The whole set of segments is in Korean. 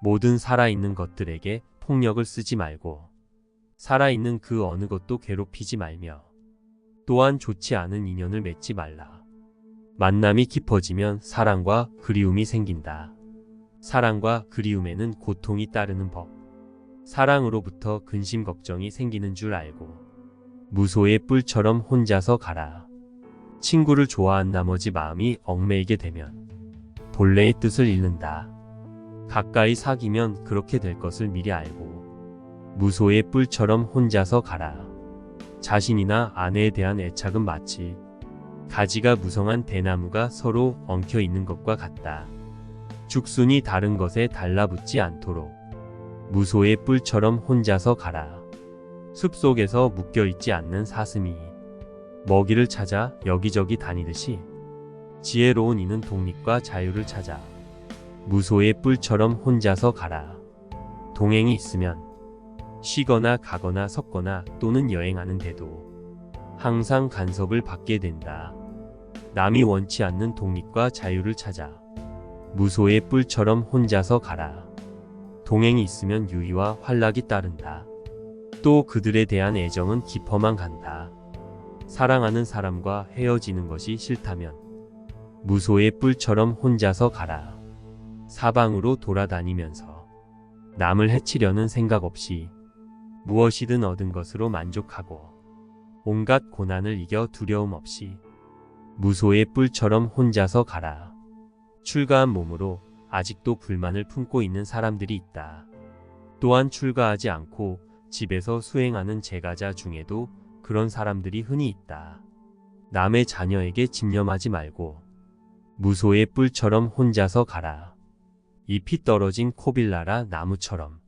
모든 살아있는 것들에게 폭력을 쓰지 말고 살아있는 그 어느 것도 괴롭히지 말며 또한 좋지 않은 인연을 맺지 말라. 만남이 깊어지면 사랑과 그리움이 생긴다. 사랑과 그리움에는 고통이 따르는 법. 사랑으로부터 근심 걱정이 생기는 줄 알고 무소의 뿔처럼 혼자서 가라. 친구를 좋아한 나머지 마음이 얽매이게 되면 본래의 뜻을 잃는다. 가까이 사귀면 그렇게 될 것을 미리 알고 무소의 뿔처럼 혼자서 가라. 자신이나 아내에 대한 애착은 마치 가지가 무성한 대나무가 서로 엉켜 있는 것과 같다. 죽순이 다른 것에 달라붙지 않도록 무소의 뿔처럼 혼자서 가라. 숲속에서 묶여있지 않는 사슴이 먹이를 찾아 여기저기 다니듯이 지혜로운 이는 독립과 자유를 찾아 무소의 뿔처럼 혼자서 가라. 동행이 있으면 쉬거나 가거나 섰거나 또는 여행하는데도 항상 간섭을 받게 된다. 남이 원치 않는 독립과 자유를 찾아 무소의 뿔처럼 혼자서 가라. 동행이 있으면 유의와 환락이 따른다. 또 그들에 대한 애정은 깊어만 간다. 사랑하는 사람과 헤어지는 것이 싫다면 무소의 뿔처럼 혼자서 가라. 사방으로 돌아다니면서 남을 해치려는 생각 없이 무엇이든 얻은 것으로 만족하고 온갖 고난을 이겨 두려움 없이 무소의 뿔처럼 혼자서 가라. 출가한 몸으로 아직도 불만을 품고 있는 사람들이 있다. 또한 출가하지 않고 집에서 수행하는 제가자 중에도 그런 사람들이 흔히 있다. 남의 자녀에게 집념하지 말고 무소의 뿔처럼 혼자서 가라. 잎이 떨어진 코빌라라 나무처럼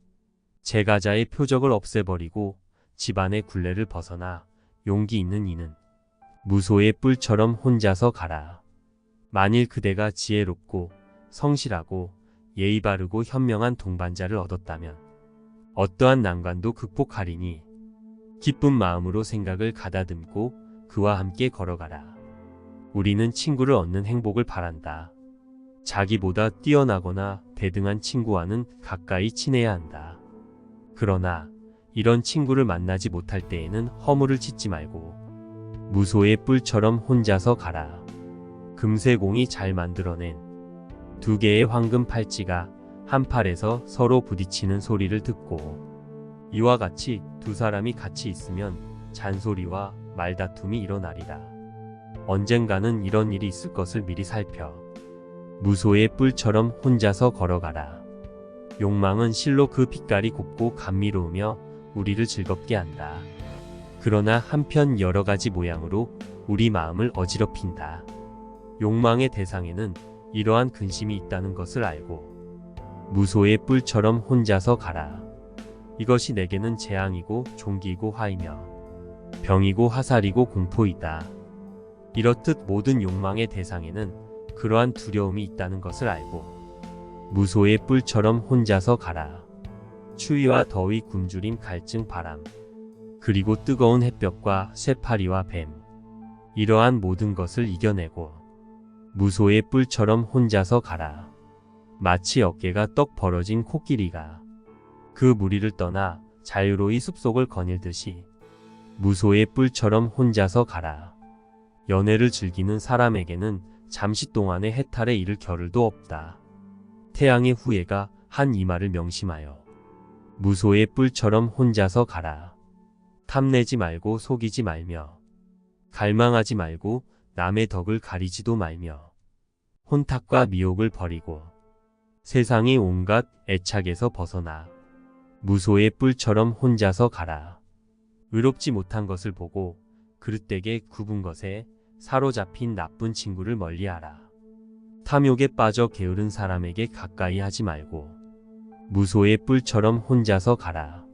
제가자의 표적을 없애버리고 집안의 굴레를 벗어나 용기 있는 이는 무소의 뿔처럼 혼자서 가라. 만일 그대가 지혜롭고 성실하고 예의 바르고 현명한 동반자를 얻었다면 어떠한 난관도 극복하리니 기쁜 마음으로 생각을 가다듬고 그와 함께 걸어가라. 우리는 친구를 얻는 행복을 바란다. 자기보다 뛰어나거나 대등한 친구와는 가까이 지내야 한다. 그러나 이런 친구를 만나지 못할 때에는 허물을 짓지 말고 무소의 뿔처럼 혼자서 가라. 금세공이 잘 만들어낸 두 개의 황금 팔찌가 한 팔에서 서로 부딪히는 소리를 듣고 이와 같이 두 사람이 같이 있으면 잔소리와 말다툼이 일어나리라. 언젠가는 이런 일이 있을 것을 미리 살펴 무소의 뿔처럼 혼자서 걸어가라. 욕망은 실로 그 빛깔이 곱고 감미로우며 우리를 즐겁게 한다. 그러나 한편 여러 가지 모양으로 우리 마음을 어지럽힌다. 욕망의 대상에는 이러한 근심이 있다는 것을 알고 무소의 뿔처럼 혼자서 가라. 이것이 내게는 재앙이고 종기이고 화이며 병이고 화살이고 공포이다. 이렇듯 모든 욕망의 대상에는 그러한 두려움이 있다는 것을 알고 무소의 뿔처럼 혼자서 가라. 추위와 더위, 굶주림, 갈증, 바람, 그리고 뜨거운 햇볕과 새파리와 뱀, 이러한 모든 것을 이겨내고 무소의 뿔처럼 혼자서 가라. 마치 어깨가 떡 벌어진 코끼리가 그 무리를 떠나 자유로이 숲속을 거닐듯이 무소의 뿔처럼 혼자서 가라. 연애를 즐기는 사람에게는 잠시 동안의 해탈에 이를 겨를도 없다. 태양의 후예가 한 이마를 명심하여 무소의 뿔처럼 혼자서 가라. 탐내지 말고 속이지 말며 갈망하지 말고 남의 덕을 가리지도 말며 혼탁과 미혹을 버리고 세상의 온갖 애착에서 벗어나 무소의 뿔처럼 혼자서 가라. 의롭지 못한 것을 보고 그릇되게 굽은 것에 사로잡힌 나쁜 친구를 멀리하라. 탐욕에 빠져 게으른 사람에게 가까이 하지 말고 무소의 뿔처럼 혼자서 가라.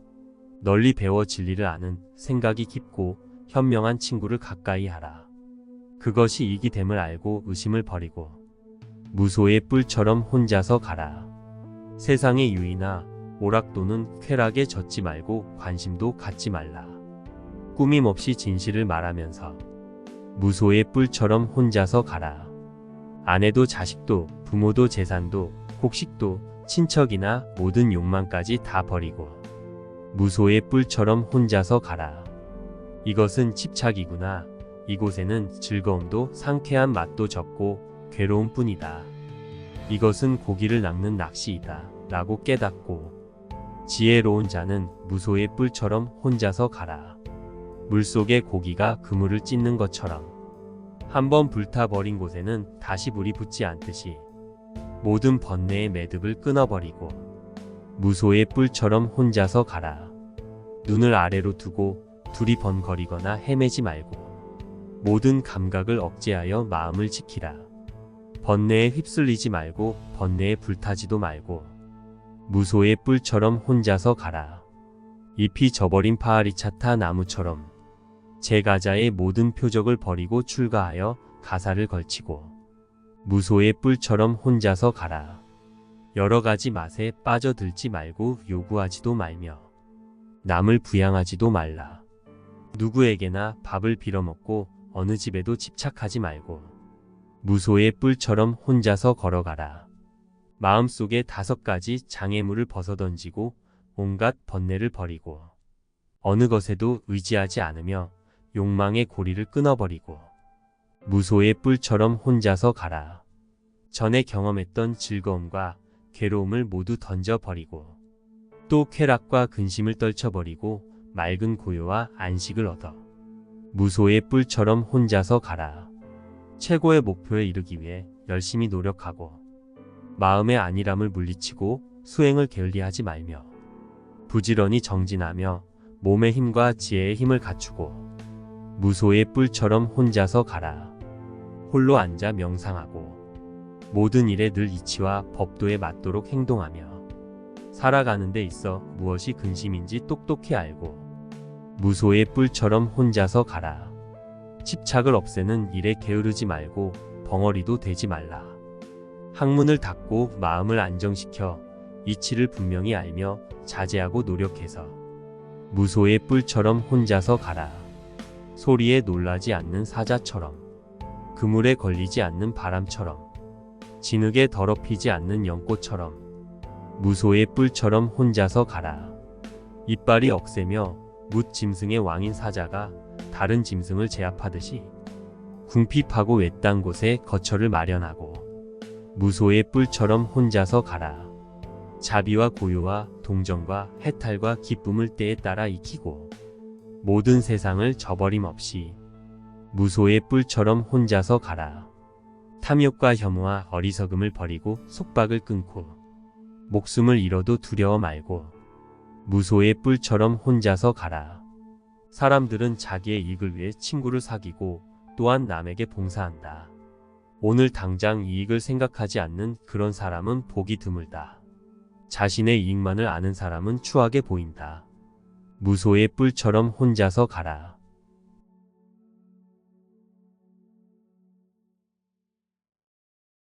널리 배워 진리를 아는 생각이 깊고 현명한 친구를 가까이 하라. 그것이 이익이 됨을 알고 의심을 버리고 무소의 뿔처럼 혼자서 가라. 세상의 유의나 오락 또는 쾌락에 젖지 말고 관심도 갖지 말라. 꾸밈 없이 진실을 말하면서 무소의 뿔처럼 혼자서 가라. 아내도 자식도 부모도 재산도 곡식도 친척이나 모든 욕망까지 다 버리고 무소의 뿔처럼 혼자서 가라. 이것은 집착이구나. 이곳에는 즐거움도 상쾌한 맛도 적고 괴로움 뿐이다. 이것은 고기를 낚는 낚시이다. 라고 깨닫고 지혜로운 자는 무소의 뿔처럼 혼자서 가라. 물속의 고기가 그물을 찢는 것처럼 한번 불타버린 곳에는 다시 불이 붙지 않듯이 모든 번뇌의 매듭을 끊어버리고 무소의 뿔처럼 혼자서 가라. 눈을 아래로 두고 두리번거리거나 헤매지 말고 모든 감각을 억제하여 마음을 지키라. 번뇌에 휩쓸리지 말고 번뇌에 불타지도 말고 무소의 뿔처럼 혼자서 가라. 잎이 져버린 파아리차타 나무처럼 제가자의 모든 표적을 버리고 출가하여 가사를 걸치고 무소의 뿔처럼 혼자서 가라. 여러 가지 맛에 빠져들지 말고 요구하지도 말며 남을 부양하지도 말라. 누구에게나 밥을 빌어먹고 어느 집에도 집착하지 말고 무소의 뿔처럼 혼자서 걸어가라. 마음속에 5가지 장애물을 벗어던지고 온갖 번뇌를 버리고 어느 것에도 의지하지 않으며 욕망의 고리를 끊어버리고 무소의 뿔처럼 혼자서 가라. 전에 경험했던 즐거움과 괴로움을 모두 던져버리고 또 쾌락과 근심을 떨쳐버리고 맑은 고요와 안식을 얻어 무소의 뿔처럼 혼자서 가라. 최고의 목표에 이르기 위해 열심히 노력하고 마음의 안일함을 물리치고 수행을 게을리하지 말며 부지런히 정진하며 몸의 힘과 지혜의 힘을 갖추고 무소의 뿔처럼 혼자서 가라. 홀로 앉아 명상하고 모든 일에 늘 이치와 법도에 맞도록 행동하며 살아가는 데 있어 무엇이 근심인지 똑똑히 알고 무소의 뿔처럼 혼자서 가라. 집착을 없애는 일에 게으르지 말고 벙어리도 되지 말라. 학문을 닫고 마음을 안정시켜 이치를 분명히 알며 자제하고 노력해서 무소의 뿔처럼 혼자서 가라. 소리에 놀라지 않는 사자처럼 그물에 걸리지 않는 바람처럼 진흙에 더럽히지 않는 연꽃처럼 무소의 뿔처럼 혼자서 가라. 이빨이 억세며 뭇 짐승의 왕인 사자가 다른 짐승을 제압하듯이 궁핍하고 외딴 곳에 거처를 마련하고 무소의 뿔처럼 혼자서 가라. 자비와 고요와 동정과 해탈과 기쁨을 때에 따라 익히고 모든 세상을 저버림 없이 무소의 뿔처럼 혼자서 가라. 탐욕과 혐오와 어리석음을 버리고 속박을 끊고 목숨을 잃어도 두려워 말고 무소의 뿔처럼 혼자서 가라. 사람들은 자기의 이익을 위해 친구를 사귀고 또한 남에게 봉사한다. 오늘 당장 이익을 생각하지 않는 그런 사람은 복이 드물다. 자신의 이익만을 아는 사람은 추하게 보인다. 무소의 뿔처럼 혼자서 가라.